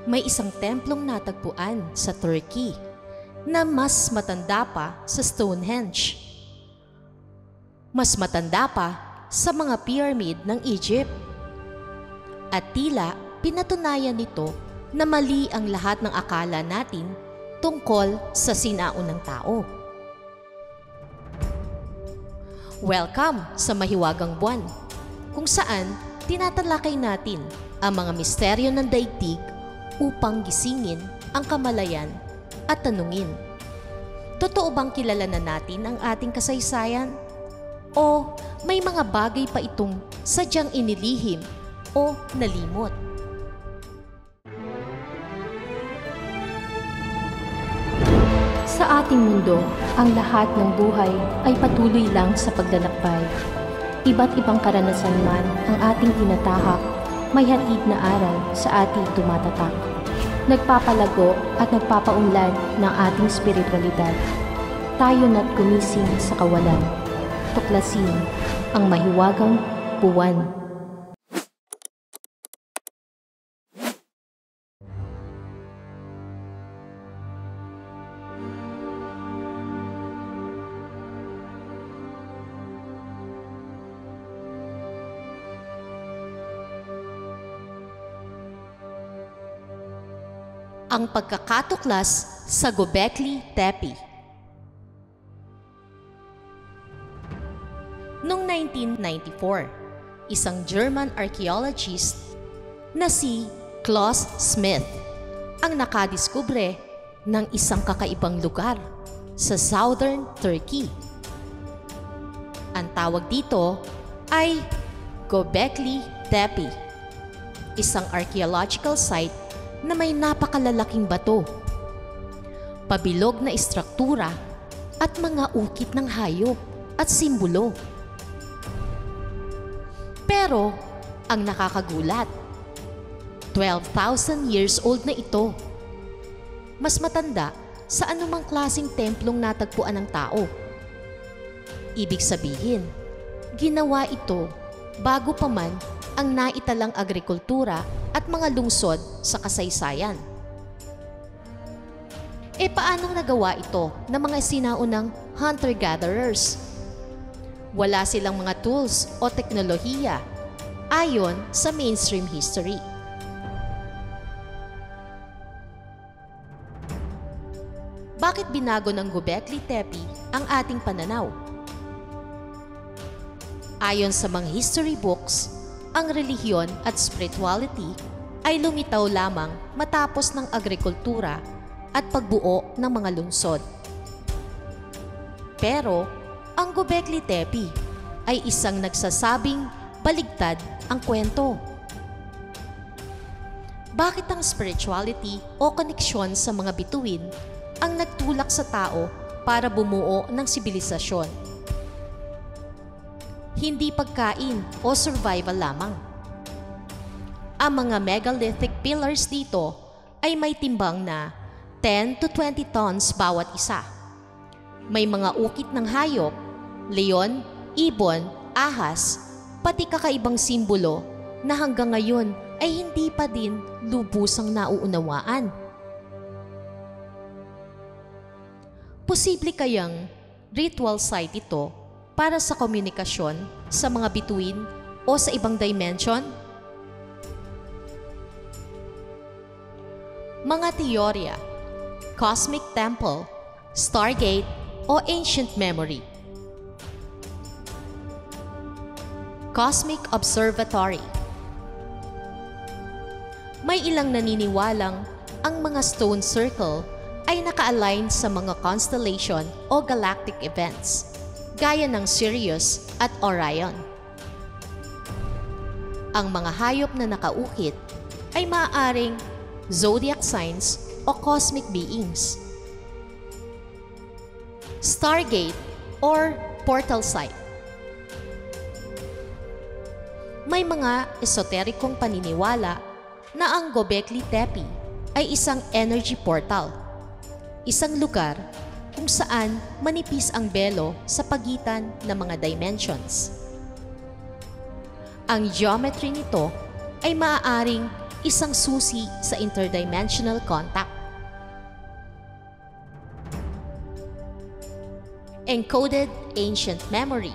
May isang templong natagpuan sa Turkey na mas matanda pa sa Stonehenge. Mas matanda pa sa mga pyramid ng Egypt. At tila pinatunayan nito na mali ang lahat ng akala natin tungkol sa sinaunang tao. Welcome sa Mahiwagang Buwan, kung saan tinatalakay natin ang mga misteryo ng daigdig upang gisingin ang kamalayan at tanungin, totoo bang kilala na natin ang ating kasaysayan? O may mga bagay pa itong sadyang inilihim o nalimot? Sa ating mundo, ang lahat ng buhay ay patuloy lang sa paglalakbay. Iba't ibang karanasan man ang ating tinatahak, may hatid na aral sa ating tumatatak. Nagpapalago at nagpapaunlad ng ating spiritualidad. Tayo na't gumising sa kawalan. Tuklasin ang Mahiwagang Buwan. Ang pagkakatuklas sa Göbekli Tepe. Noong 1994, isang German archaeologist na si Klaus Schmidt ang nakadiskubre ng isang kakaibang lugar sa southern Turkey. Ang tawag dito ay Göbekli Tepe, isang archaeological site na may napakalalaking bato, pabilog na istruktura at mga ukit ng hayop at simbolo. Pero ang nakakagulat, 12,000 years old na ito. Mas matanda sa anumang klaseng templong natagpuan ng tao. Ibig sabihin, ginawa ito bago pa man ang naitalang agrikultura at mga lungsod sa kasaysayan. E paanong nagawa ito ng mga sinaunang hunter-gatherers? Wala silang mga tools o teknolohiya ayon sa mainstream history. Bakit binago ng Göbekli Tepe ang ating pananaw? Ayon sa mga history books, ang relihiyon at spirituality ay lumitaw lamang matapos ng agrikultura at pagbuo ng mga lungsod. Pero ang Göbekli Tepe ay isang nagsasabing baligtad ang kwento. Bakit ang spirituality o koneksyon sa mga bituin ang nagtulak sa tao para bumuo ng sibilisasyon? Hindi pagkain o survival lamang. Ang mga megalithic pillars dito ay may timbang na 10 to 20 tons bawat isa. May mga ukit ng hayop, leon, ibon, ahas, pati kakaibang simbolo na hanggang ngayon ay hindi pa din lubusang nauunawaan. Posible kayang ritual site ito para sa komunikasyon sa mga bituin o sa ibang dimension? Mga teorya, cosmic temple, stargate o ancient memory. Cosmic observatory. May ilang naniniwalang ang mga stone circle ay naka-align sa mga constellation o galactic events, gaya ng Sirius at Orion. Ang mga hayop na nakaukit ay maaaring zodiac signs o cosmic beings. Stargate or portal site. May mga esoterikong paniniwala na ang Göbekli Tepe ay isang energy portal, isang lugar kung saan manipis ang belo sa pagitan ng mga dimensions. Ang geometry nito ay maaaring isang susi sa interdimensional contact. Encoded ancient memory.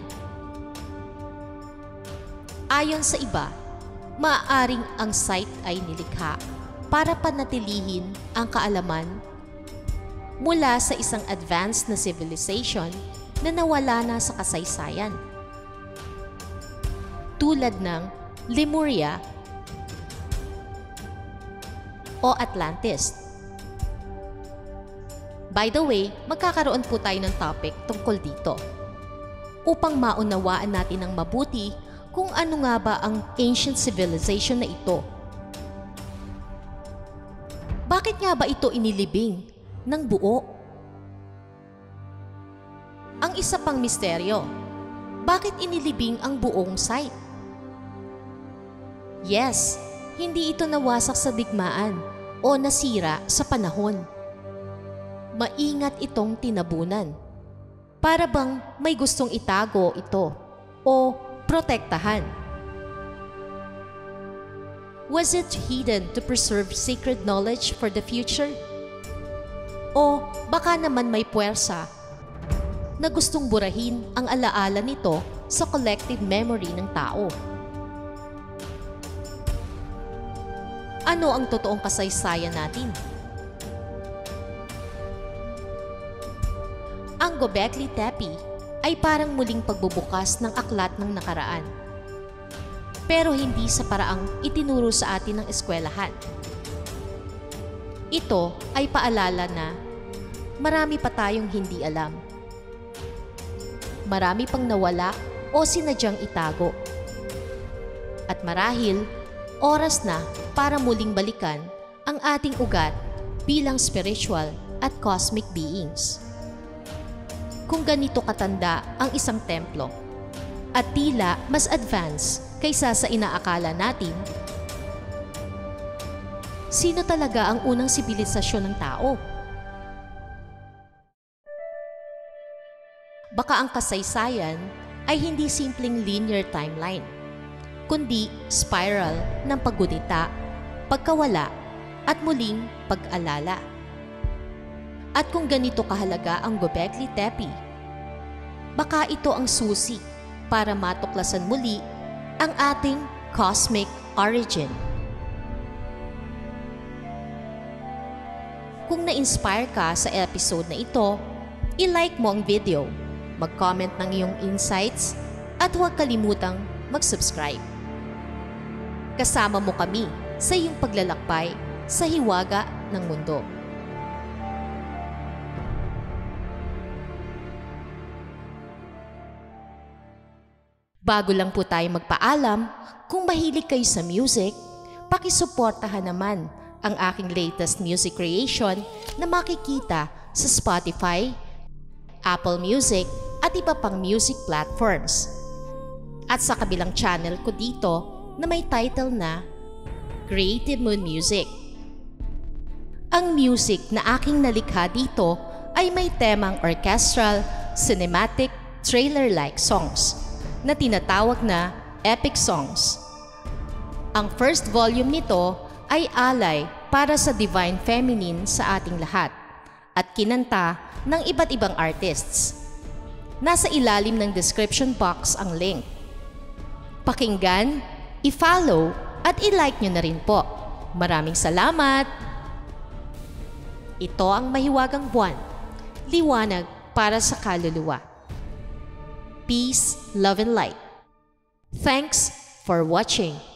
Ayon sa iba, maaaring ang site ay nilikha para panatilihin ang kaalaman mula sa isang advanced na civilization na nawala na sa kasaysayan, tulad ng Lemuria o Atlantis. By the way, magkakaroon po tayo ng topic tungkol dito upang maunawaan natin ng mabuti kung ano nga ba ang ancient civilization na ito. Bakit nga ba ito inilibing ng buo? Ang isa pang misteryo, bakit inilibing ang buong site? Yes, hindi ito nawasak sa digmaan o nasira sa panahon. Maingat itong tinabunan. Para bang may gustong itago ito o protektahan. Was it hidden to preserve sacred knowledge for the future? O baka naman may puwersa na gustong burahin ang alaala nito sa collective memory ng tao? Ano ang totoong kasaysayan natin? Ang Göbekli Tepe ay parang muling pagbubukas ng aklat ng nakaraan. Pero hindi sa paraang itinuro sa atin ng eskwelahan. Ito ay paalala na marami pa tayong hindi alam. Marami pang nawala o sinadyang itago. At marahil, oras na para muling balikan ang ating ugat bilang spiritual at cosmic beings. Kung ganito katanda ang isang templo at tila mas advanced kaysa sa inaakala natin, sino talaga ang unang sibilisasyon ng tao? Baka ang kasaysayan ay hindi simpleng linear timeline, kundi spiral ng paggunita, pagkawala at muling pag-alala. At kung ganito kahalaga ang Göbekli Tepe, baka ito ang susi para matuklasan muli ang ating cosmic origin. Kung na-inspire ka sa episode na ito, i-like mo ang video, mag-comment ng iyong insights, at huwag kalimutang mag-subscribe. Kasama mo kami sa iyong paglalakbay sa hiwaga ng mundo. Bago lang po tayo magpaalam, kung mahilig kayo sa music, pakisuportahan naman ang aking latest music creation na makikita sa Spotify, Apple Music at iba pang music platforms. At sa kabilang channel ko dito na may title na Creative Moon Music. Ang music na aking nalikha dito ay may temang orchestral, cinematic, trailer-like songs na tinatawag na epic songs. Ang first volume nito ay alay para sa Divine Feminine sa ating lahat at kinanta ng iba't ibang artists. Nasa ilalim ng description box ang link. Pakinggan, i-follow at i-like nyo na rin po. Maraming salamat! Ito ang mahiwagang buwan, liwanag para sa kaluluwa. Peace, love, and light. Thanks for watching.